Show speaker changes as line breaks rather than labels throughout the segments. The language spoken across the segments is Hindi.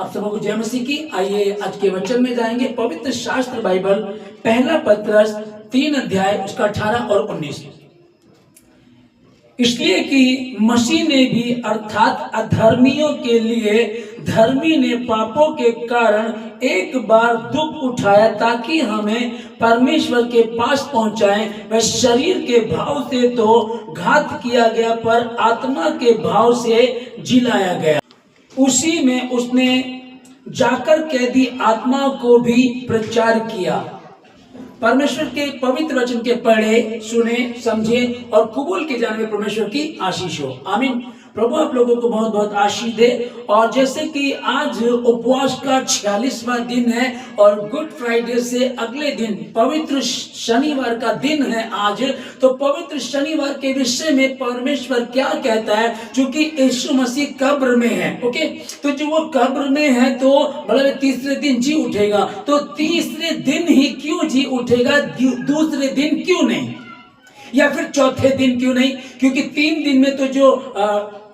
आप सबको जय मसीह की। आइए आज के वचन में जाएंगे। पवित्र शास्त्र बाइबल पहला पत्रस 3 अध्याय उसका 18 और 19। इसलिए कि मसीह ने भी अर्थात अधर्मियों के लिए धर्मी ने पापों के कारण एक बार दुख उठाया ताकि हमें परमेश्वर के पास पहुंचाए। वह शरीर के भाव से तो घात किया गया पर आत्मा के भाव से जिलाया गया। उसी में उसने जाकर कैदी आत्मा को भी प्रचार किया। परमेश्वर के पवित्र वचन के पढ़े, सुने, समझे और कबूल के जाने में परमेश्वर की आशीष हो। आमीन। प्रभु आप लोगों को बहुत बहुत आशीष दे। और जैसे कि आज उपवास का 46वां दिन है और गुड फ्राइडे से अगले दिन पवित्र शनिवार का दिन है आज, तो पवित्र शनिवार के विषय में परमेश्वर क्या कहता है? क्योंकि यीशु मसीह कब्र में है, ओके, तो जो वो कब्र में है तो मतलब तीसरे दिन जी उठेगा। तो तीसरे दिन ही क्यों जी उठेगा, दूसरे दिन क्यों नहीं, या फिर चौथे दिन क्यों नहीं? क्योंकि 3 दिन में तो जो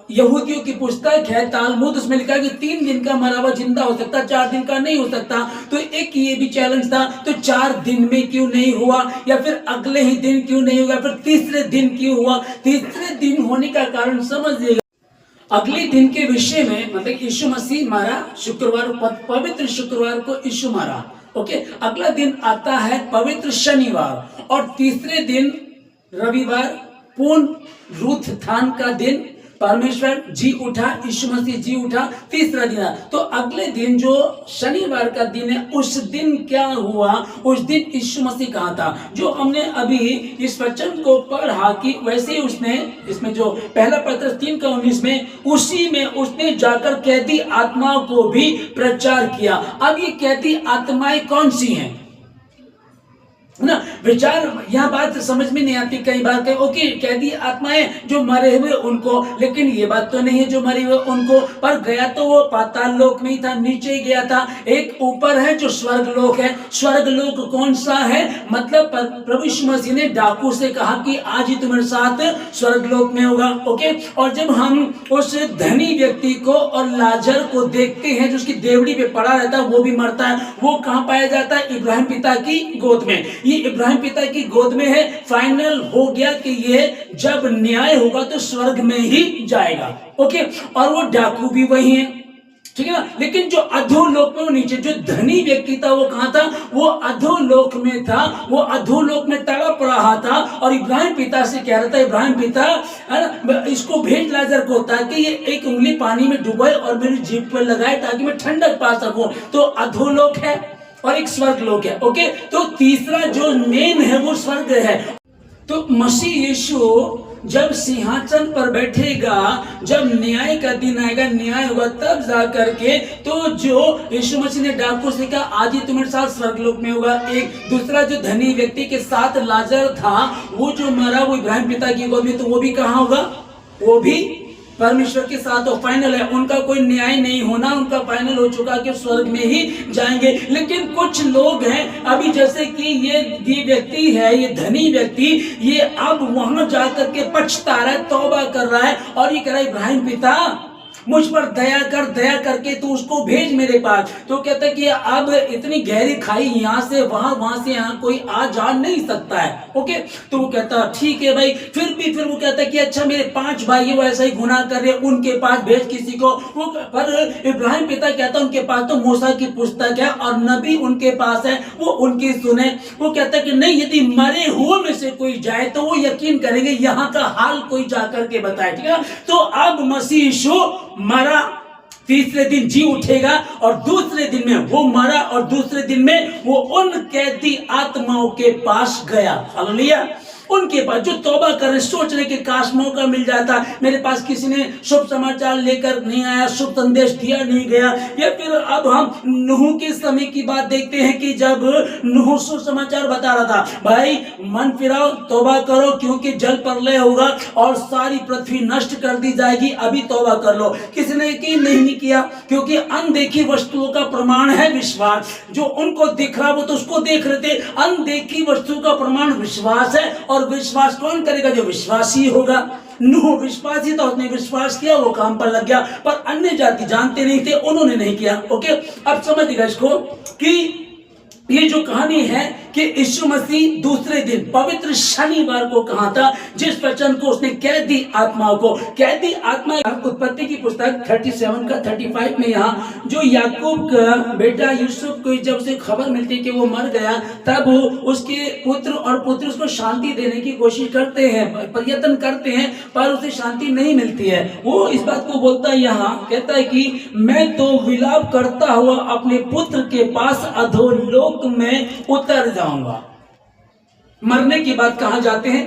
यहूदियों की पुस्तक है तालमुद, उसमें लिखा है कि 3 दिन का मरा हुआ जिंदा हो सकता, 4 दिन का नहीं हो सकता। तो एक ये भी चैलेंज था, तो 4 दिन में क्यों नहीं हुआ, या फिर अगले ही दिन क्यों नहीं हुआ, फिर तीसरे दिन क्यों हुआ? तीसरे दिन होने का कारण समझिएगा। अगले दिन के विषय में मतलब यीशु मसीह मारा शुक्रवार, पवित्र शुक्रवार को यीशु मारा, ओके। अगला दिन आता है पवित्र शनिवार और तीसरे दिन रविवार पूर्ण उत्थान का दिन, परमेश्वर जी उठा, यीशु मसीह जी उठा, तीसरा दिन। तो अगले दिन जो शनिवार का दिन है, उस दिन क्या हुआ? उस दिन यीशु मसीह कहाँ था? जो हमने अभी इस वचन को पढ़ा कि वैसे ही उसने इसमें जो पहला पत्रस 3 का 19 में, उसी में उसने जाकर कैदी आत्माओं को भी प्रचार किया। अब ये कैदी आत्माएं कौन सी हैं ना? विचार यह बात समझ में नहीं आती कई बार के, ओके कैदी आत्माएं जो मरे हुए उनको, लेकिन ये बात तो नहीं है जो मरे हुए उनको, पर गया तो वो पाताल लोक में ही था, नीचे ही गया था। एक ऊपर है जो स्वर्ग लोक है। स्वर्ग लोक कौन सा है? मतलब प्रभु यीशु मसीह ने डाकू से कहा कि आज ही तुम्हारे साथ स्वर्ग लोक में होगा, ओके। और जब हम उस धनी व्यक्ति को और लाजर को देखते हैं जो उसकी देवड़ी पे पड़ा रहता है, वो भी मरता है, वो कहाँ पाया जाता है? इब्राहिम पिता की गोद में। ये इब्राहिम पिता की गोद में है। फाइनल हो गया कि ये जब न्याय होगा तो स्वर्ग में ही जाएगा, ओके। और वो डाकू भी वही है, ठीक है ना। लेकिन जो अधोलोक में, वो नीचे जो धनी व्यक्ति था, वो कहां था? वो अधोलोक में था। वो अधोलोक में तड़प रहा था और इब्राहिम पिता से कह रहा था, इब्राहिम पिता है ना, इसको भेज लाजर को ताकि ये एक उंगली पानी में डुबाए और मेरी जीभ पर लगाए ताकि मैं ठंडक पा सकूं। तो अधोलोक है और एक स्वर्ग लोक है, ओके। तो तीसरा जो मेन है वो स्वर्ग है। तो मसीह यीशु जब सिंहासन पर बैठेगा, जब न्याय का दिन आएगा, न्याय होगा, तब जा करके तो जो यीशु मसीह ने डाकू से कहा आज ही तुम्हारे साथ स्वर्गलोक में होगा। एक दूसरा जो धनी व्यक्ति के साथ लाजर था, वो जो मरा, वो इब्राहिम पिता की गोद में, तो वो भी कहाँ होगा? वो भी परमेश्वर के साथ। तो फाइनल है, उनका कोई न्याय नहीं होना, उनका फाइनल हो चुका कि स्वर्ग में ही जाएंगे। लेकिन कुछ लोग हैं अभी, जैसे कि ये व्यक्ति है, ये धनी व्यक्ति, ये अब वहां जाकर के पछता रहा है, तौबा कर रहा है और ये कह रहा है इब्राहिम पिता मुझ पर दया कर, दया करके तू उसको भेज मेरे पास। तो कहता है कि अब इतनी गहरी खाई, यहाँ से वहां, वहां से यहाँ कोई आ जा नहीं सकता है, ओके। तो वो कहता ठीक है भाई। फिर वो कहता है कि अच्छा मेरे 5 भाई वो ऐसा ही गुनाह कर रहे, उनके पास भेज किसी को। वो पर इब्राहिम पिता कहता है उनके पास तो मूसा की पुस्तक है और नबी उनके पास है, वो उनकी सुने। वो कहता है कि नहीं, यदि मरे हुए में से कोई जाए तो वो यकीन करेंगे, यहाँ का हाल कोई जाकर के बताए, ठीक है। तो अब मसीह यीशु मरा, तीसरे दिन जी उठेगा और दूसरे दिन में वो मरा और दूसरे दिन में वो उन कैदी आत्माओं के पास गया। हालेलुया। उनके पास जो तौबा कर रहे, सोच रहे कि काश मौका मिल जाता, मेरे पास किसी ने शुभ समाचार लेकर नहीं आया, शुभ संदेश दिया नहीं गया। या फिर अब हम नूह के समय की बात देखते हैं कि जब नूह शुभ समाचार बता रहा था, भाई मन फिराओ, तौबा करो क्योंकि जल प्रलय होगा और सारी पृथ्वी नष्ट कर दी जाएगी, अभी तौबा कर लो। किसी ने यकीन नहीं किया, क्योंकि अनदेखी वस्तुओं का प्रमाण है विश्वास। जो उनको दिख रहा वो तो उसको देख रहे थे, अनदेखी वस्तुओं का प्रमाण विश्वास है। और विश्वास कौन करेगा? जो विश्वासी होगा। नूह विश्वासी था, उसने विश्वास किया, वो काम पर लग गया। पर अन्य जाति जानते नहीं थे, उन्होंने नहीं किया। ओके, अब समझिएगा इसको कि ये जो कहानी है कि यीशु मसीह दूसरे दिन पवित्र शनिवार को कहा था, जिस वचन को उसने कैदी आत्माओं को, कैदी आत्मा उत्पत्ति की पुस्तक 37 का 35 में यहाँ जो याकूब का बेटा यूसुफ को जब उसे खबर मिलती कि वो मर गया, तब उसके पुत्र और पुत्र उसको शांति देने की कोशिश करते हैं, प्रयत्न करते हैं, पर उसे शांति नहीं मिलती है। वो इस बात को बोलता है, यहाँ कहता है कि मैं तो विलाप करता हुआ अपने पुत्र के पास अधोलोक में उतर जाऊंगा। मरने की बात कहां जाते हैं?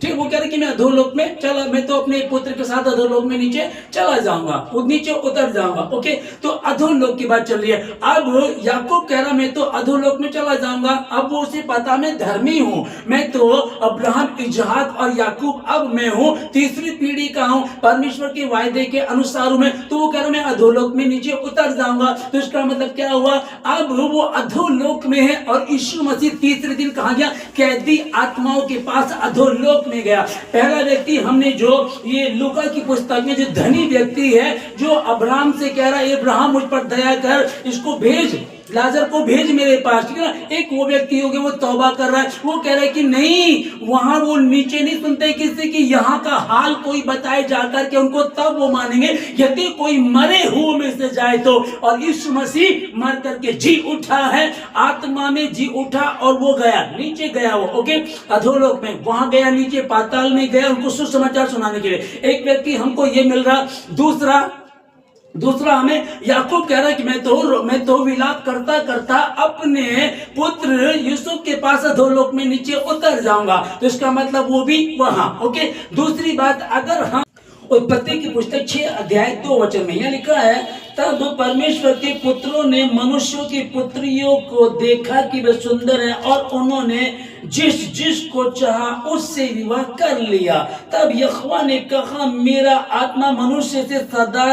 ठीक, वो कह रहे कि मैं अधोलोक में चला, मैं तो अपने पुत्र के साथ अधोलोक में नीचे चला जाऊंगा, नीचे उतर जाऊंगा। ओके, तो अधोलोक की बात चल रही है। अब याकूब कह रहा मैं तो अधोलोक में चला जाऊंगा। अब वो उसे पता मैं धर्मी हूं, मैं तो अब्राहम, इजहाक और याकूब, अब मैं हूं तीसरी पीढ़ी का हूं, परमेश्वर के वायदे के अनुसार हूं मैं। तो वो कह रहा मैं अधोलोक में नीचे उतर जाऊंगा। तो इसका मतलब क्या हुआ? अब वो अधोलोक में है और यीशु मसीह तीसरे दिन कहा गया कैदी आत्माओं के पास अधोलोक में गया। पहला व्यक्ति हमने जो ये लूका की पुस्तक में जो धनी व्यक्ति है, जो अब्राहम से कह रहा है अब्राहम मुझ पर दया कर, इसको भेज, लाजर को भेज मेरे पास, ठीक है ना। एक वो व्यक्ति हो गया, वो तौबा कर रहा है, वो कह रहा है कि नहीं, वहां वो नीचे नहीं सुनते किसी की, यहाँ का हाल कोई बताए जाकर के उनको, तब वो मानेंगे यदि कोई मरे हुए में से जाए तो। और यीशु मसीह मर करके जी उठा है, आत्मा में जी उठा और वो गया नीचे, गया वो, ओके, अधोलोक में, वहां गया, नीचे पाताल में गया उनको सुसमाचार सुनाने के लिए। एक व्यक्ति हमको ये मिल रहा। दूसरा हमें याकूब कह रहा है कि मैं तो विलाप करता करता अपने पुत्र यूसुफ के पास अधोलोक में नीचे उतर जाऊंगा। तो इसका मतलब वो भी वहां। ओके, दूसरी बात, अगर हम उत्पत्ति की पुस्तक 6 अध्याय 2 वचन में यह लिखा है, तब परमेश्वर के पुत्रों ने मनुष्यों की पुत्रियों को देखा कि वे सुंदर हैं और उन्होंने जिस को चाहा उससे विवाह कर लिया। तब यहोवा ने कहा मेरा आत्मा मनुष्य से सदा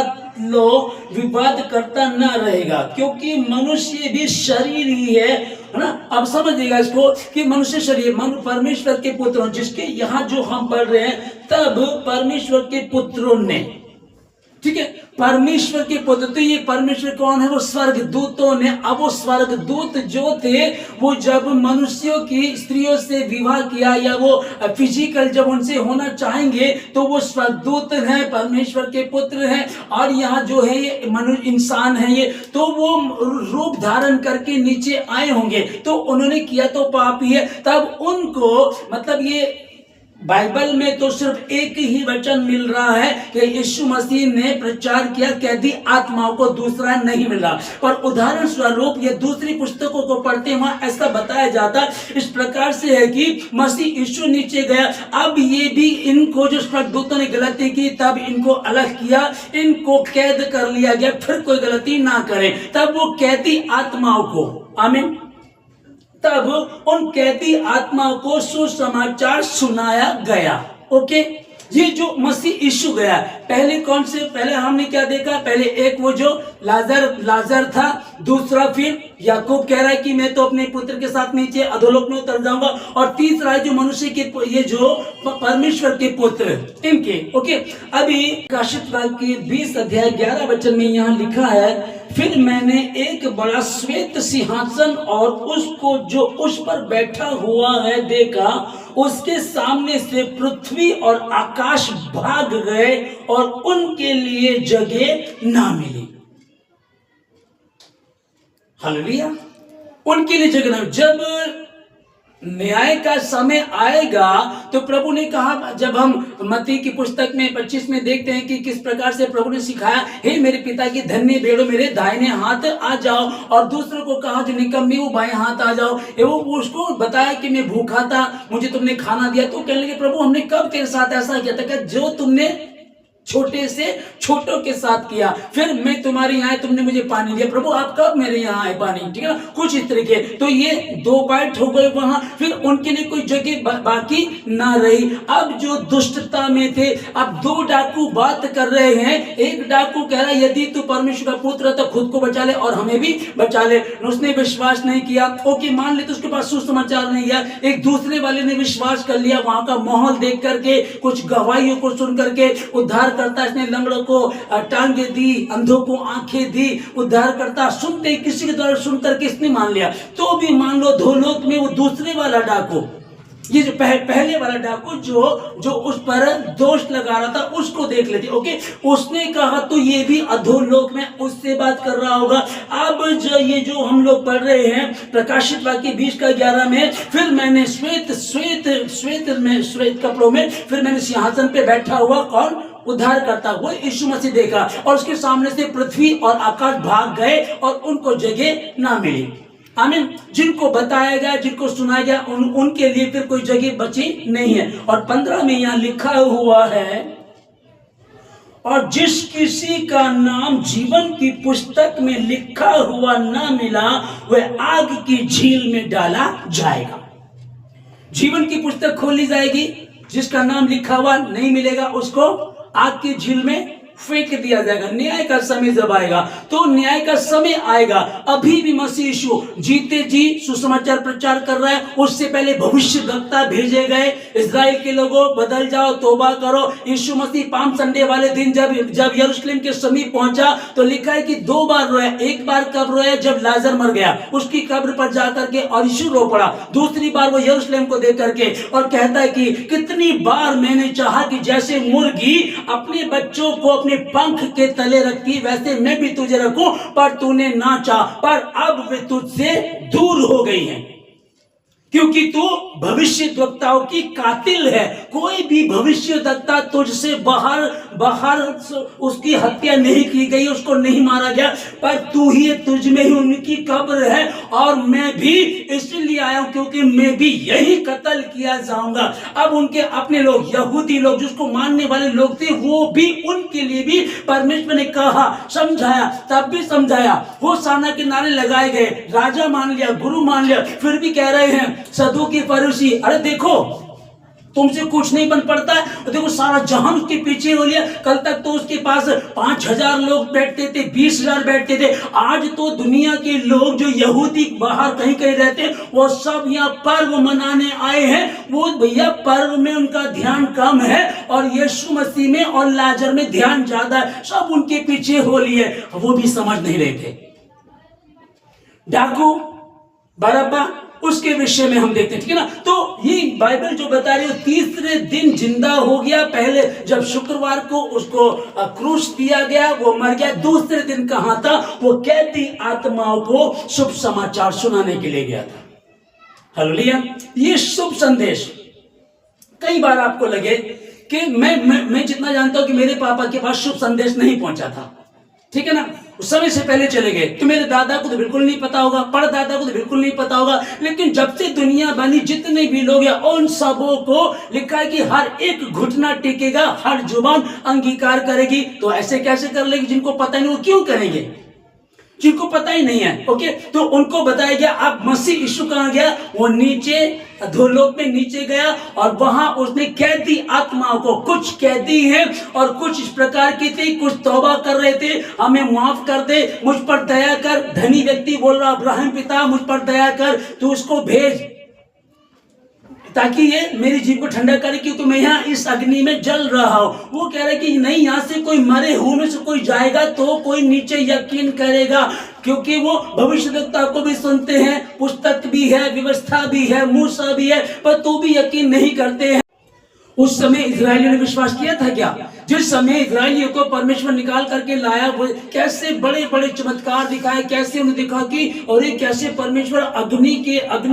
विवाद करता न रहेगा, क्योंकि मनुष्य भी शरीर ही है ना। अब समझिएगा इसको कि मनुष्य शरीर, परमेश्वर के पुत्रों, जिसके यहाँ जो हम पढ़ रहे हैं, तब परमेश्वर के पुत्रों ने, ठीक है, परमेश्वर के पुत्र, तो ये परमेश्वर कौन है? वो स्वर्ग दूतों ने। अब वो स्वर्ग दूत जो थे, वो जब मनुष्यों की स्त्रियों से विवाह किया या वो फिजिकल जब उनसे होना चाहेंगे, तो वो स्वर्ग दूत हैं, परमेश्वर के पुत्र हैं। और यहाँ जो है ये मनुष्य इंसान है, ये तो वो रूप धारण करके नीचे आए होंगे, तो उन्होंने किया तो पाप ही है। तब उनको, मतलब ये बाइबल में तो सिर्फ एक ही वचन मिल रहा है कि यीशु मसीह ने प्रचार किया कैदी आत्माओं को, दूसरा नहीं मिल रहा। पर उदाहरण स्वरूप ये दूसरी पुस्तकों को पढ़ते हैं, वहां ऐसा बताया जाता इस प्रकार से है कि मसीह यीशु नीचे गया। अब ये भी इनको जो स्वर्गदूतों ने गलती की, तब इनको अलग किया, इनको कैद कर लिया गया, फिर कोई गलती ना करे। तब वो कैदी आत्माओं को, आमीन, तब उन कैदी आत्माओं को सुसमाचार सुनाया गया। ओके, ये जो मसीह यीशु गया, पहले कौन से, पहले हमने क्या देखा? पहले एक वो जो लाजर था, दूसरा फिर याकूब कह रहा है कि मैं तो अपने पुत्र के साथ नीचे अधोलोक में उतर जाऊंगा, और तीसरा है जो मनुष्य के, ये जो परमेश्वर के पुत्र इनके। ओके, अभी प्रकाशित वाक्य के 20 अध्याय 11 वचन में यहाँ लिखा है, फिर मैंने एक बड़ा श्वेत सिंहासन और उसको जो उस पर बैठा हुआ है देखा, उसके सामने से पृथ्वी और आकाश भाग गए और उनके लिए जगह ना मिली। हालेलुया, उनके लिए जगह ना। जब न्याय का समय आएगा तो प्रभु ने कहा, जब हम मत्ती की पुस्तक में 25 में देखते हैं कि किस प्रकार से प्रभु ने सिखाया, हे मेरे पिता की धन्य भेड़ों मेरे दाहिने हाथ आ जाओ, और दूसरों को कहा जो निकम्मे वो बाएं हाथ आ जाओ। वो उसको बताया कि मैं भूखा था, मुझे तुमने खाना दिया। तो कहने लगे प्रभु हमने कब तेरे साथ ऐसा किया था? जो तुमने छोटे से छोटों के साथ किया। फिर मैं तुम्हारे यहाँ आया, तुमने मुझे पानी दिया। प्रभु आप कब मेरे यहाँ आए पानी, ठीक है ना, कुछ इस तरीके। तो ये 2 बाइट हो गए वहां। फिर उनके लिए कोई जगह बाकी ना रही। अब जो दुष्टता में थे, अब 2 डाकू बात कर रहे हैं। एक डाकू कह रहा है यदि तू परमेश्वर का पुत्र है तो खुद को बचा ले और हमें भी बचा ले। उसने विश्वास नहीं किया। ओके मान ले, तो उसके पास सुसमाचार नहीं गया। एक दूसरे वाले ने विश्वास कर लिया, वहां का माहौल देख करके, कुछ गवाहियों को सुन करके। उद्धार करता इसने लंगड़ों को टांगे दी, अंधों को आंखें दी। उद्धार करता सुनते किसी के द्वारा सुन करके इसने मान लिया। तो भी मान लो धोलोक में वो दूसरे वाला डाकू, ये जो पहले वाला डाकू जो उस पर दोष लगा रहा था, उसको देख लेते। ओके, उसने कहा तो ये भी अधोलोक में उससे बात कर रहा होगा। अब ये जो हम लोग पढ़ रहे हैं प्रकाशित वाक्य 20:11 में, फिर मैंने श्वेत कपड़ों में, फिर मैंने सिंहासन पे बैठा हुआ कौन, उद्धार करता हुआ यीशु मसीह देखा, और उसके सामने से पृथ्वी और आकाश भाग गए और उनको जगह ना मिली। आमीन। जिनको बताया गया, जिनको सुनाया गया, उनके लिए फिर कोई जगह बची नहीं है। और 15 में यहां लिखा हुआ है, और जिस किसी का नाम जीवन की पुस्तक में लिखा हुआ ना मिला वह आग की झील में डाला जाएगा। जीवन की पुस्तक खोली जाएगी, जिसका नाम लिखा हुआ नहीं मिलेगा उसको आग की झील में फेंक दिया जाएगा। न्याय का समय जब आएगा, तो न्याय का समय आएगा। अभी भी मसीह यीशु जीते जी सुसमाचार प्रचार कर रहा है। उससे पहले भविष्यवक्ता भेजे गए, इस्राएल के लोगों बदल जाओ, तौबा करो। यीशु मसीह पाम संडे वाले दिन जब यरूशलेम के समीप पहुंचा तो लिखा है कि 2 बार रोया। एक बार कब रोया, जब लाजर मर गया, उसकी कब्र पर जाकर के और यीशु रो पड़ा। दूसरी बार वो यरूशलेम को देख करके और कहता है कि कितनी बार मैंने चाहा कि जैसे मुर्गी अपने बच्चों को अपने पंख के तले रखती, वैसे मैं भी तुझे रखूं, पर तूने ना चाहा, पर अब वे तुझसे दूर हो गई हैं, क्योंकि तू भविष्यद्वक्ताओं की कातिल है। कोई भी भविष्यद्वक्ता तुझसे बाहर उसकी हत्या नहीं की गई, उसको नहीं मारा गया, पर तू ही, तुझ में ही उनकी कब्र है। और मैं भी इसलिए आया हूं क्योंकि मैं भी यही कत्ल किया जाऊंगा। अब उनके अपने लोग, यहूदी लोग, जिसको मानने वाले लोग थे, वो भी, उनके लिए भी परमेश्वर ने कहा, समझाया, तब भी समझाया। वो साना के नारे लगाए गए, राजा मान लिया, गुरु मान लिया, फिर भी कह रहे हैं सदूकी फरीसी, अरे देखो तुमसे कुछ नहीं बन पड़ता है। देखो सारा जहां उसके पीछे हो लिया। कल तक तो उसके पास 5000 लोग बैठते थे, 20,000 बैठते थे। आज तो दुनिया के लोग जो यहूदी बाहर कहीं कहीं रहते हैं, वो सब यहाँ पर्व मनाने आए हैं। वो भैया पर्व में उनका ध्यान कम है और यीशु मसीह में और लाजर में ध्यान ज्यादा है। सब उनके पीछे हो लिए, वो भी समझ नहीं रहे थे। डाकू बरअब्बा, उसके विषय में हम देखते हैं, ठीक है ना। तो ये बाइबल जो बता रही है, 3रे दिन जिंदा हो गया। पहले जब शुक्रवार को उसको क्रूस दिया गया, वो मर गया। दूसरे दिन कहां था, वो कैदी आत्माओं को शुभ समाचार सुनाने के लिए गया था। हालेलुया। ये शुभ संदेश, कई बार आपको लगे कि मैं जितना जानता हूं कि मेरे पापा के पास शुभ संदेश नहीं पहुंचा था, ठीक है ना। उस समय से पहले चले गए, तो मेरे दादा को तो बिल्कुल नहीं पता होगा, परदादा को तो बिल्कुल नहीं पता होगा। लेकिन जब से दुनिया बनी, जितने भी लोग हैं, उन सबों को लिखा है कि हर एक घुटना टेकेगा, हर जुबान अंगीकार करेगी। तो ऐसे कैसे कर लेगी जिनको पता नहीं, वो क्यों करेंगे, जिनको पता ही नहीं है। ओके, तो उनको बताया गया। अब मसीह यीशु कहां गया, वो नीचे अधोलोक में नीचे गया, और वहां उसने कैदी आत्माओं को, कुछ कैदी हैं और कुछ इस प्रकार की थी, कुछ तौबा कर रहे थे, हमें माफ कर दे, मुझ पर दया कर। धनी व्यक्ति बोल रहा, अब्राहम पिता मुझ पर दया कर, तू उसको भेज ताकि ये मेरी जीव को ठंडा करे, क्योंकि मैं यहाँ इस अग्नि में जल रहा हूं। वो कह रहे कि नहीं, यहाँ से कोई मरे हुए में से कोई जाएगा तो कोई नीचे यकीन करेगा, क्योंकि वो भविष्यद्वक्ता को भी सुनते हैं, पुस्तक भी है, व्यवस्था भी है, मूसा भी है, पर तो भी यकीन नहीं करते हैं। उस समय इजरायलियों ने विश्वास किया था क्या? जिस समय इजरायलियों को परमेश्वर निकाल करके लाया, वो कैसे बड़े बड़े चमत्कार दिखाए, कैसे उन्हें दिखा कि और ये कैसे परमेश्वर अग्नि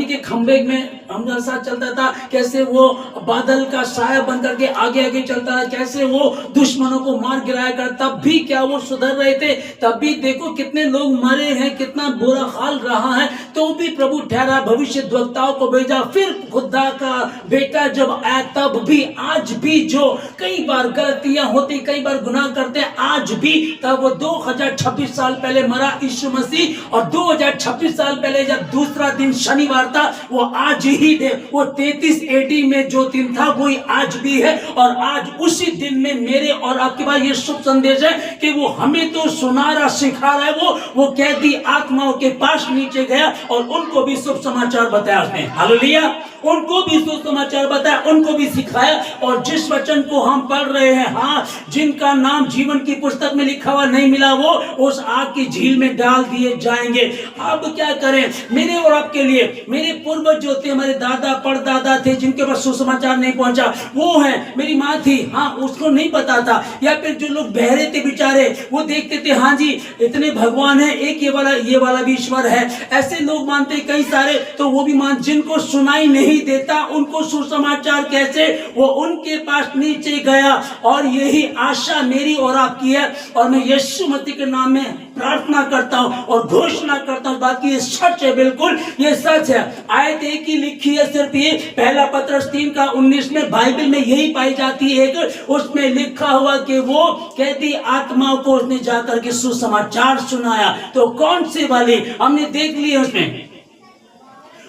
के खंभे में हमारे साथ चलता था, कैसे वो बादल का साया बन करके आगे आगे चलता था, कैसे वो दुश्मनों को मार गिराया कर। तब भी क्या वो सुधर रहे थे? तब भी देखो कितने लोग मरे हैं, कितना बुरा हाल रहा है। तो भी प्रभु ठहरा, भविष्यद्वक्ताओं को भेजा, फिर खुदा का बेटा जब आया तब भी, आज भी जो कई बार गलतियां होती, कई बार गुनाह करते हैं, आज भी, तब वो 2026 साल पहले मरा यीशु मसीह, और 2026 साल पहले जब दूसरा दिन शनिवार था, वो आज ही दे, वो 33 एडी में जो दिन था वही आज भी है। और आज उसी दिन में मेरे और आपके पास ये शुभ संदेश है कि वो हमें तो सुना रहा, सिखा रहा है। वो कैदी आत्माओं के पास नीचे गया और उनको भी शुभ समाचार बताया उसने, हालेलुया, उनको भी शुभ समाचार बताया, उनको भी सिखाया। और जिस वचन को हम पढ़ रहे हैं, हाँ, जिनका नाम जीवन की पुस्तक में लिखा हुआ नहीं मिला, वो उस आग की झील में डाल दिए जाएंगे। अब क्या करें, मेरे और आपके लिए, मेरे पूर्वज जो थे, हमारे दादा परदादा थे, जिनके पास सुसमाचार नहीं पहुंचा, वो है, मेरी माँ थी, हाँ, उसको नहीं पता था। या फिर जो लोग बहरे थे बेचारे, वो देखते थे, हाँ जी इतने भगवान है, एक ये वाला भी ईश्वर है, ऐसे लोग मानते कई सारे, तो वो भी मान, जिनको सुनाई नहीं देता उनको सुसमाचार कैसे, वो उनके पास नीचे गया। और यही आशा मेरी और आपकी है, और मैं यीशु मसीह के नाम में प्रार्थना करता हूं और घोषणा करता हूं, बाकी ये सच है, बिल्कुल ये सच है। आयत एक ही लिखी है, सिर्फ ये पहला पत्रस 3:19 में बाइबल में यही पाई जाती है। उसमें लिखा हुआ कि वो कैदी आत्माओं को उसने जाकर के सुसमाचार सुनाया। तो कौन सी वाली हमने देख ली है, उसमें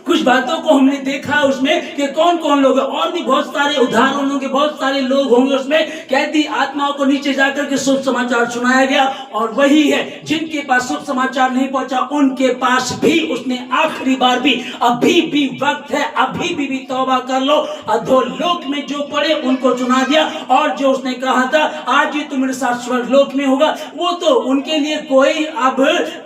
कुछ बातों को हमने देखा उसमें कि कौन कौन लोग हैं, और भी बहुत सारे उदाहरण होंगे, बहुत सारे लोग होंगे उसमें। कैदी आत्माओं को नीचे जाकर के शुभ समाचार सुनाया गया, और वही है जिनके पास शुभ समाचार नहीं पहुंचा उनके पास भी उसने आखिरी बार भी, अभी भी वक्त है, अभी भी तौबा कर लो, अधोलोक में जो पड़े उनको चुना दिया। और जो उसने कहा था आज ही तुम मेरे साथ स्वर्गलोक में होगा, वो तो उनके लिए अब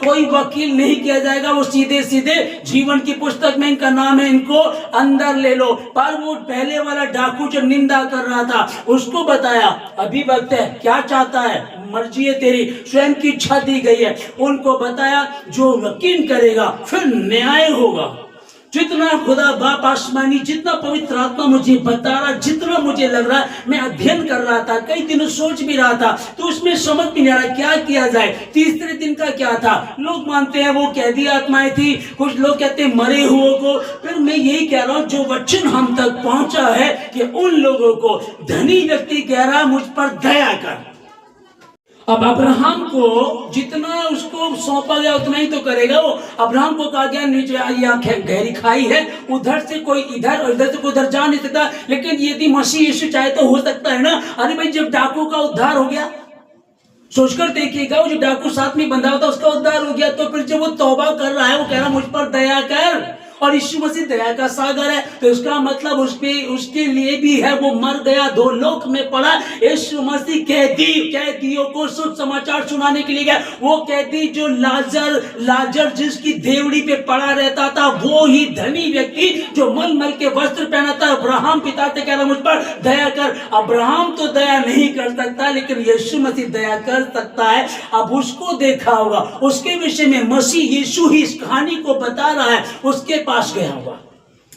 कोई वकील नहीं किया जाएगा, वो सीधे सीधे जीवन की पुस्तक में इनका नाम है, इनको अंदर ले लो। पर वो पहले वाला डाकू जो निंदा कर रहा था, उसको बताया अभी वक्त है, क्या चाहता है, मर्जी है तेरी, स्वयं की इच्छा दी गई है। उनको बताया जो यकीन करेगा फिर न्याय होगा। जितना खुदा बाप आसमानी, जितना पवित्र आत्मा मुझे बता रहा, जितना मुझे लग रहा, मैं अध्ययन कर रहा था, कई दिनों सोच भी रहा था, तो उसमें समझ भी नहीं आ रहा क्या किया जाए। तीसरे दिन का क्या था, लोग मानते हैं वो कैदी आत्माएं थी, कुछ लोग कहते हैं मरे हुओं को। फिर मैं यही कह रहा हूं, जो वचन हम तक पहुंचा है कि उन लोगों को धनी व्यक्ति कह रहा मुझ पर दया कर। अब अब्राहम को जितना उसको सौंपा गया उतना ही तो करेगा वो। अब्राहम को कहा गया नीचे आइए, गहरी खाई है, उधर से कोई इधर और इधर से कोई उधर जा नहीं सकता, लेकिन यदि मसीह यीशु चाहे तो हो सकता है ना। अरे भाई, जब डाकू का उद्धार हो गया, सोचकर देखिएगा, वो जो डाकू साथ में बंधा होता उसका उद्धार हो गया, तो फिर जब वो तौबा कर रहा है, वो कह रहा मुझ पर दया कर, और यीशु मसीह दया का सागर है, तो इसका मतलब उसके लिए भी है, वो मर गया, दो लोक में पड़ा। यीशु मसीह कैदियों को शुभ समाचार सुनाने के लिए गया। वो कैदी जो लाजर जिसकी देवड़ी पे पड़ा रहता था, वो ही धनी व्यक्ति जो मलमल के वस्त्र पहना था, अब्राहम पिता से कह रहा मुझ पर दया कर। अब्राहम तो दया नहीं कर सकता, लेकिन यीशु मसीह दया कर सकता है। अब उसको देखा होगा, उसके विषय में मसीह यीशु ही इस कहानी को बता रहा है, उसके पास गया होगा।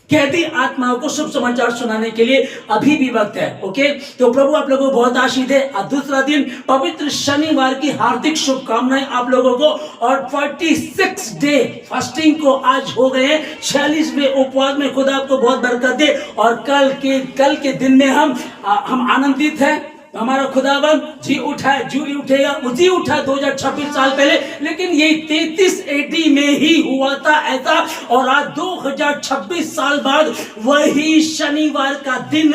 कैदी आत्माओं को शुभ समाचार सुनाने के लिए अभी भी वक्त है। ओके, तो प्रभु आप लोगों को बहुत आशीष दे। दूसरा दिन पवित्र शनिवार की हार्दिक शुभकामनाएं आप लोगों को। और 46 डे फास्टिंग को आज हो गए, 46वें उपवास में खुदा आपको बहुत बरकत दे। और कल के दिन में हम आनंदित हैं, हमारा खुदावन जी उठेगा, उसी उठा 2026 साल पहले, लेकिन ये 33 एडी में ही हुआ था ऐसा। और आज 2026 साल बाद वही शनिवार का दिन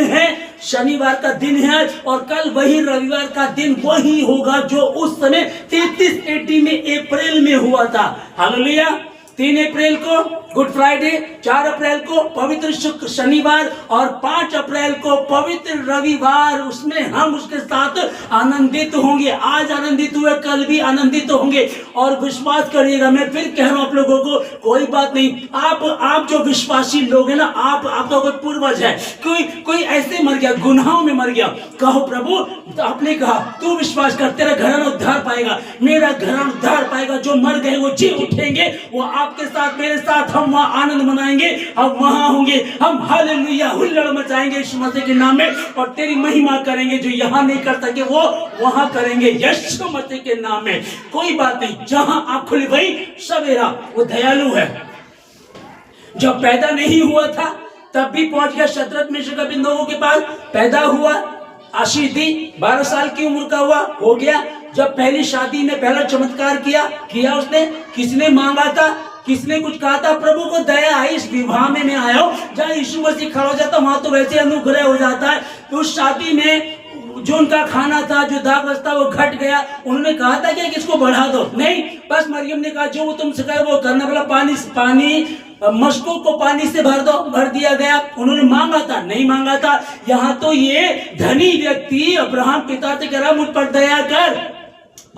है, और कल वही रविवार का दिन वही होगा जो उस समय 33 एडी में अप्रैल में हुआ था। हालेलुया। 3 अप्रैल को गुड फ्राइडे, 4 अप्रैल को पवित्र शुक्र शनिवार, और 5 अप्रैल को पवित्र रविवार। उसमें हम उसके साथ आनंदित होंगे। आज आनंदित हुए, कल भी आनंदित होंगे। और विश्वास करिएगा, मैं फिर कह रहा हूं आप लोगों को, कोई बात नहीं, आप जो विश्वासी लोग हैं ना, आपका कोई पूर्वज है, कोई ऐसे मर गया, गुनाहों में मर गया, कहो प्रभु, तो आपने कहा तू विश्वास कर, तेरा घराना उद्धार पाएगा, मेरा घराना उद्धार पाएगा। जो मर गए वो जी उठेंगे, वो आपके साथ मेरे साथ, हम वहां आनंद मनाएंगे, हम वहां होंगे, हम हालेलुया हुल्लड़ मचाएंगे यीशु मसीह के नाम में, और तेरी महिमा करेंगे। जो यहां नहीं कर सके वो वहां करेंगे यीशु मसीह के नाम में। कोई बात नहीं, जहां आप खुली वही सवेरा, वो दयालु है। जब पैदा नहीं हुआ था तब भी पहुंच गया शतरथ मिश्र का बिंदुओं के पास। पैदा हुआ, आशीष दी, 12 साल की उम्र का हुआ, हो गया। जब पहली शादी में पहला चमत्कार किया उसने, किसने मांगा था, किसने कुछ कहा था? प्रभु को दया आई, इस विवाह में मैं आया हूं। जहां यीशु मसीह खड़ा हो जाता वहां तो वैसे अनुग्रह हो जाता है। तो उस शादी में जो उनका खाना था, जो दाग था, वो घट गया। उन्होंने कहा था कि इसको बढ़ा दो, नहीं, बस मरियम ने कहा जो वो तुम सिखाए वो करना। बोला पानी मशकों को पानी से भर दो, भर दिया गया। उन्होंने मांगा था, नहीं मांगा था। यहाँ तो ये धनी व्यक्ति अब्राहम पिता से कह रहा मुझ पर दया कर।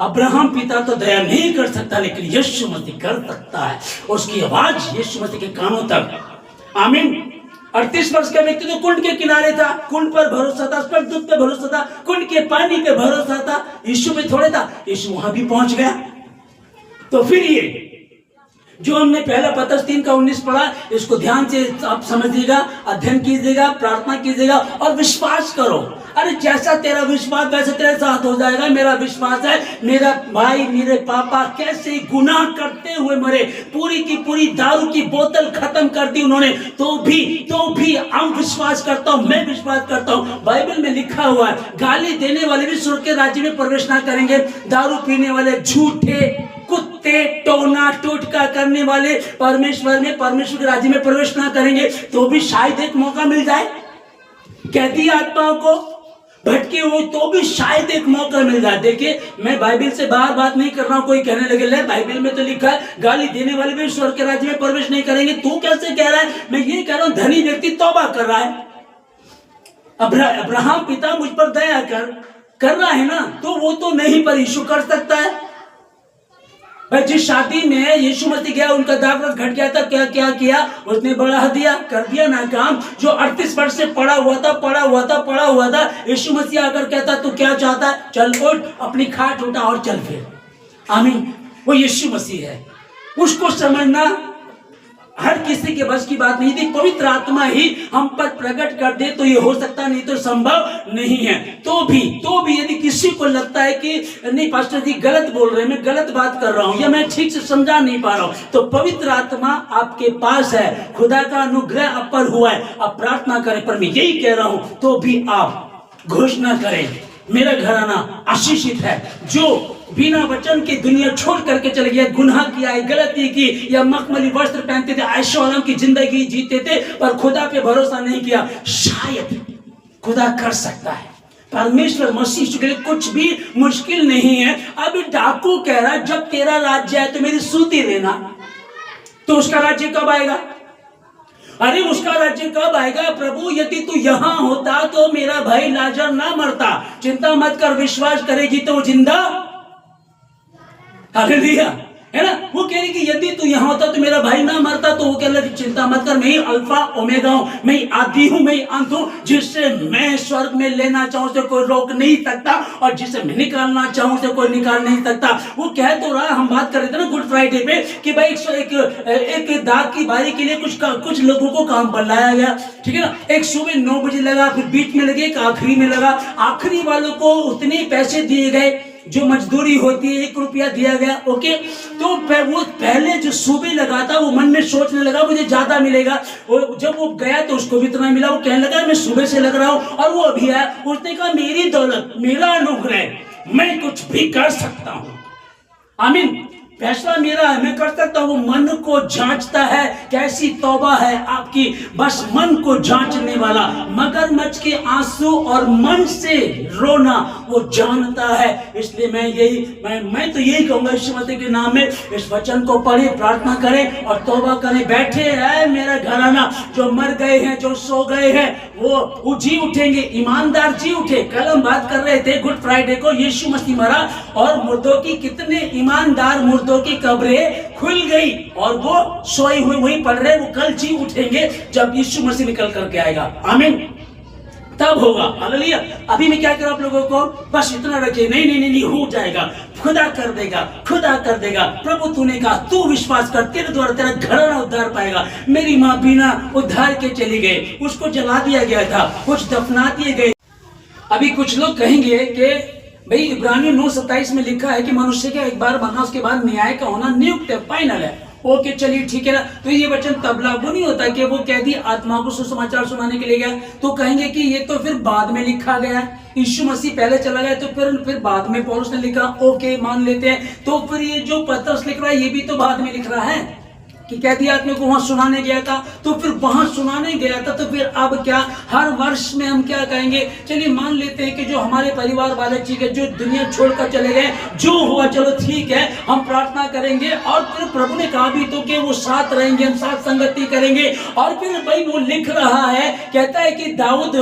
अब्राहम पिता तो दया नहीं कर सकता, लेकिन यीशु मसीह कर सकता है। उसकी आवाज यीशु मसीह के कानों तक। आमीन। 38 वर्ष का व्यक्ति तो कुंड के किनारे था, कुंड पर भरोसा था, स्पर्श दूत पे भरोसा था, कुंड के पानी पे भरोसा था, यीशु पे थोड़े था। यीशु वहां भी पहुंच गया। तो फिर ये जो हमने पहला पतरस 3:19 पढ़ा, इसको ध्यान से आप समझिएगा, अध्ययन कीजिएगा, प्रार्थना कीजिएगा और विश्वास करो। अरे जैसा तेरा विश्वास वैसे तेरे साथ हो जाएगा। मेरा विश्वास है मेरा भाई, मेरे पापा कैसे गुनाह करते हुए मरे, पूरी की पूरी दारू की बोतल खत्म कर दी उन्होंने, तो भी हम विश्वास करता हूं, मैं विश्वास करता हूं। बाइबल में लिखा हुआ है गाली देने वाले भी स्वर्ग के राज्य में प्रवेश ना करेंगे। दारू पीने वाले, झूठे, कुत्ते, टोना टोटका करने वाले परमेश्वर के राज्य में प्रवेश ना करेंगे। तो भी शायद एक मौका मिल जाए, कहती आत्माओं को भटके हुए, तो भी शायद एक मौका मिल जाए। देखिए, मैं बाइबल से बाहर बात नहीं कर रहा हूं। कोई कहने लगे ले बाइबल में तो लिखा है गाली देने वाले भी स्वर्ग के राज्य में प्रवेश नहीं करेंगे, तू कैसे कह रहा है? मैं ये कह रहा हूं धनी व्यक्ति तौबा कर रहा है। अब्राहम पिता मुझ पर दया कर रहा है ना, तो वो तो नहीं, पर यीशु कर सकता है। भाई जिस शादी में यीशु मसीह गया, उनका दाग घट गया था, क्या किया उसने? बढ़ा दिया, कर दिया ना काम। जो 38 वर्ष से पड़ा हुआ था, यीशु मसीह आकर कहता तू क्या चाहता है? चल उठ, अपनी खाट उठा और चल फिर। आमीन। वो यीशु मसीह है। उसको समझना हर किसी के बस की बात नहीं थी। पवित्र आत्मा ही हम पर प्रकट कर दे तो ये हो सकता, नहीं तो संभव नहीं है। तो भी यदि किसी को लगता है कि नहीं पास्टर जी गलत बोल रहे हैं, मैं गलत बात कर रहा हूं, या मैं ठीक से समझा नहीं पा रहा हूं, तो पवित्र आत्मा आपके पास है, खुदा का अनुग्रह आप पर हुआ है, आप प्रार्थना करें। पर मैं यही कह रहा हूं, तो भी आप घोषणा करें मेरा घराना आशीषित है। जो बिना वचन की दुनिया छोड़ करके चले गए, गुनाह किया है, गलती की, या मखमली वस्त्र पहनते थे, ऐशो आराम की जिंदगी जीते थे, पर खुदा पे भरोसा नहीं किया, शायद खुदा कर सकता है। परमेश्वर मसीह के लिए कुछ भी मुश्किल नहीं है। अब डाकू कह रहा है जब तेरा राज्य है तो मेरी सूती लेना। तो उसका राज्य कब आएगा? अरे उसका राज्य कब आएगा? प्रभु यदि तू यहां होता तो मेरा भाई लाजर ना मरता। चिंता मत कर, विश्वास करेगी तो वो जिंदा। हालेलुया, है ना? वो कह रही कि यदि तू यहां होता तो मेरा भाई ना मरता। तो वो कह रहा चिंता मत कर, मैं ही अल्फा ओमेगा हूं, मैं ही आदि हूं, मैं ही अंत हूं। जिससे मैं स्वर्ग में लेना चाहूं उसे कोई रोक नहीं सकता, और जिसे मैं निकालना चाहूं उसे कोई निकाल नहीं सकता। वो कह तो रहा, हम बात कर रहे थे ना गुड फ्राइडे पे कि भाई एक दाग की बारी के लिए कुछ लोगों को काम पर लाया गया, ठीक है ना? एक सुबह 9 बजे लगा, फिर बीच में लगे, एक आखिरी में लगा। आखिरी वालों को उतने पैसे दिए गए जो मजदूरी होती है, 1 रुपया दिया गया। ओके, तो वो पहले जो सुबह लगा था वो मन में सोचने लगा मुझे ज्यादा मिलेगा। जब वो गया तो उसको भी इतना मिला। वो कहने लगा मैं सुबह से लग रहा हूं, और वो अभी आया। उसने कहा मेरी दौलत, मेरा अनुग्रह, मैं कुछ भी कर सकता हूं। आमीन। फैसला मेरा है, मैं कर सकता हूं। वो मन को जांचता है। कैसी तौबा है आपकी, बस मन को जांचने वाला, मगरमच्छ के आंसू और मन से रोना वो जानता है। इसलिए मैं तो यही कहूंगा, यीशु मसीह के नाम में इस वचन को पढ़े, प्रार्थना करें और तौबा करें। बैठे है मेरा घराना, जो मर गए हैं, जो सो गए हैं, वो जी उठेंगे, ईमानदार जी उठे। कल हम बात कर रहे थे गुड फ्राइडे को, यीशु मसीह मरा और मुर्दों की, कितने ईमानदार मुर्दों की कब्रें खुल गई और वो सोए हुए वहीं पड़ रहे। वो कल जी उठेंगे जब यीशु मसीह निकल करके आएगा। आमीन। तब होगा। हालेलुया। अभी मैं क्या करूं आप लोगों को, बस इतना रखिए, नहीं हो जाएगा, खुदा कर देगा। प्रभु तूने कहा, तू विश्वास कर, तेरे द्वारा तेरा घराना उद्धार पाएगा। मेरी माँ बिना उद्धार के चली गई, उसको जला दिया गया था, कुछ दफना दिए गए। अभी कुछ लोग कहेंगे कि भाई इब्रानियों 9:27 में लिखा है कि मनुष्य का एक बार मरना, उसके बाद न्याय का होना नियुक्त है, फाइनल है। ओके चलिए ठीक है ना। तो ये वचन तब लागू नहीं होता कि वो कैदी आत्मा को सुसमाचार सुनाने के लिए गया, तो कहेंगे कि ये तो फिर बाद में लिखा गया है, यीशु मसीह पहले चला गया तो फिर बाद में पौलुस ने लिखा, ओके मान लेते हैं। तो फिर ये जो पत्रस लिख रहा है ये भी तो बाद में लिख रहा है कि कैदी आदमी को वहां सुनाने गया था, तो फिर वहां सुनाने गया था, तो फिर अब क्या हर वर्ष में हम क्या कहेंगे, चलिए मान लेते हैं कि जो हमारे परिवार वाले ठीक है, जो दुनिया छोड़कर चले गए, जो हुआ चलो ठीक है, हम प्रार्थना करेंगे और फिर प्रभु ने कहा भी तो कि वो साथ रहेंगे, हम साथ संगति करेंगे। और फिर भाई वो लिख रहा है, कहता है कि दाऊद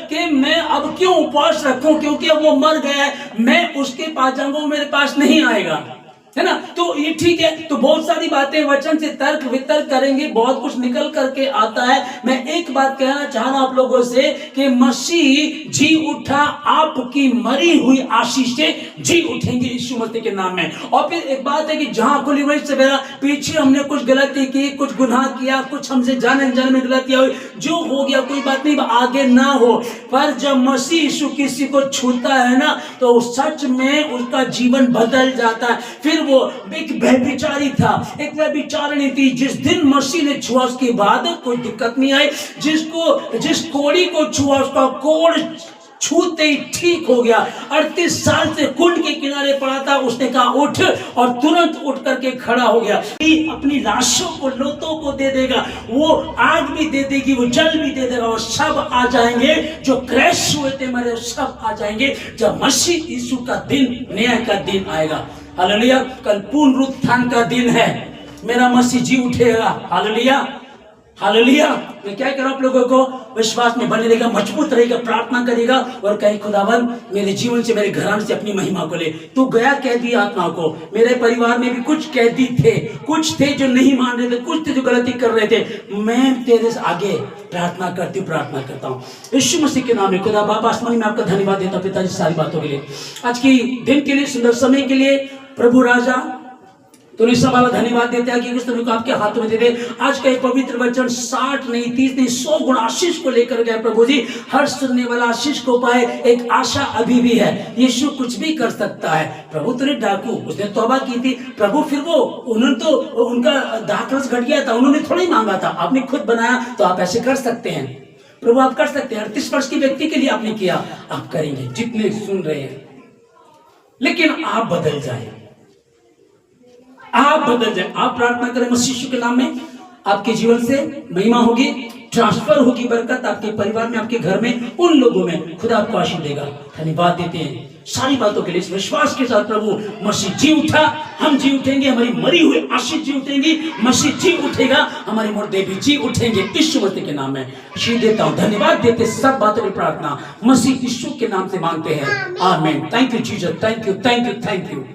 कि मैं अब क्यों उपवास रखूं, क्योंकि अब वो मर गया है, मैं उसके पास जाऊंगा, मेरे पास नहीं आएगा, है ना। तो ये ठीक है। तो बहुत सारी बातें वचन से तर्क वितर्क करेंगे, बहुत कुछ निकल करके आता है। मैं एक बात कहना चाह रहा हूं आप लोगों से कि मसीह जी उठा, आपकी मरी हुई आशीषें जी उठेंगी यीशु मसीह के नाम में। और फिर एक बात है कि जहां खुली हुई से मेरा पीछे हमने कुछ गलती की, कुछ गुनाह किया, कुछ हमसे जाने अनजाने में गलतियां हुई, जो हो गया कोई बात नहीं, आगे ना हो। पर जब मसीह यीशु किसी को छूता है ना, तो सच में उसका जीवन बदल जाता है। फिर वो एक व्यभिचारी था, एक व्यभिचारिणी थी, जिस दिन मसीह ने छुआ उसके बाद कोई दिक्कत नहीं आई। जिस कोड़ी को छुआ उसका कोड़ छूते ही ठीक हो गया। 38 साल से कुंड के किनारे पड़ा था, उसने कहा उठ, और तुरंत उठ करके खड़ा हो गया। अपनी लाशों को लोथों को दे देगा, वो आग भी दे देगी, वो जल भी दे देगा, वो सब आ जाएंगे, जो क्रैश हुए थे मरे सब आ जाएंगे, जब मसीह यीशु का दिन, न्याय का दिन आएगा। हालेलुया। कल पुनरुत्थान का दिन है, मेरा मसीह जी उठेगा। Hallelujah hallelujah. मैं क्या कह रहा हूं आप लोगों को, विश्वास में बने रहेगा, मजबूत रहेगा, प्रार्थना करेगा और कहीं खुदावन मेरे जीवन से, मेरे घराने से अपनी महिमा को ले। तू गया कैदी आत्मा को, मेरे परिवार में भी कुछ कैदी थे, कुछ थे जो नहीं मान रहे थे, कुछ थे जो गलती कर रहे थे, मैं तेरे से आगे प्रार्थना करता हूँ यीशु मसीह के नाम में। खुदा बाप आसमानी में आपका धन्यवाद देता हूं पिताजी सारी बातों के लिए, आज की दिन के लिए, सुंदर समय के लिए। प्रभु राजा तो सब वाला धन्यवाद देते हैं कि उस समय को आपके हाथों में दे दे। आज का एक पवित्र वचन 60 नहीं 30 नहीं 100 गुण आशीष को लेकर गए प्रभु जी। हर सुनने वाला आशीष को पाए, एक आशा अभी भी है, यीशु कुछ भी कर सकता है। प्रभु तेरे डाकू, उसने तौबा की थी प्रभु, फिर वो उन्होंने तो उनका दाखरस घट गया था, उन्होंने थोड़ा ही मांगा था, आपने खुद बनाया, तो आप ऐसे कर सकते हैं प्रभु, आप कर सकते हैं। 38 वर्ष के व्यक्ति के लिए आपने किया, आप करेंगे, जितने सुन रहे हैं। लेकिन आप बदल जाए, आप बदल जाए, आप प्रार्थना करें मसीह यीशु के नाम में, आपके जीवन से महिमा होगी, ट्रांसफर होगी, बरकत आपके परिवार में, आपके घर में, उन लोगों में खुदा आपको आशीष देगा। धन्यवाद देते हैं सारी बातों के लिए, इस विश्वास के साथ प्रभु मसीह जी उठा, हम जी उठेंगे, हमारी मरी हुई आशीष जी उठेंगी, मसीह जी उठेगा, हमारी मुर्दे भी जी उठेंगे यीशु मसीह के नाम में। आशीष देता हूं, धन्यवाद देते, सब बातों की प्रार्थना मसीह यीशु के नाम से मांगते हैं, आमीन। Thank you Jesus, thank you thank you thank you.